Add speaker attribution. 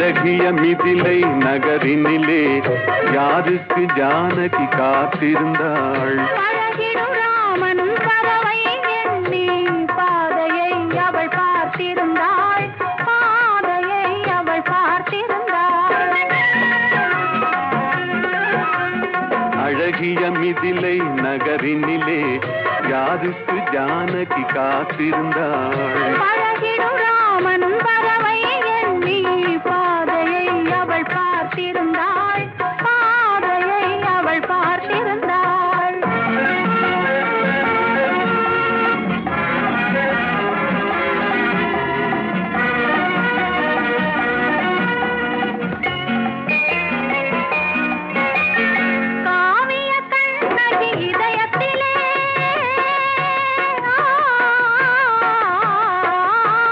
Speaker 1: அழகிய மிதிலை நகரினிலே யாருக்கு ஜானகி காத்திருந்தாள்.
Speaker 2: அழகிடும் ராமனும் பறவை எண்ணி பாதையை அவள் பார்த்திருந்தாள். பாதையை அவள் பார்த்திருந்தாள்.
Speaker 1: அழகிய மிதிலை நகரினிலே யாருக்கு ஜானகி காத்திருந்தாள்.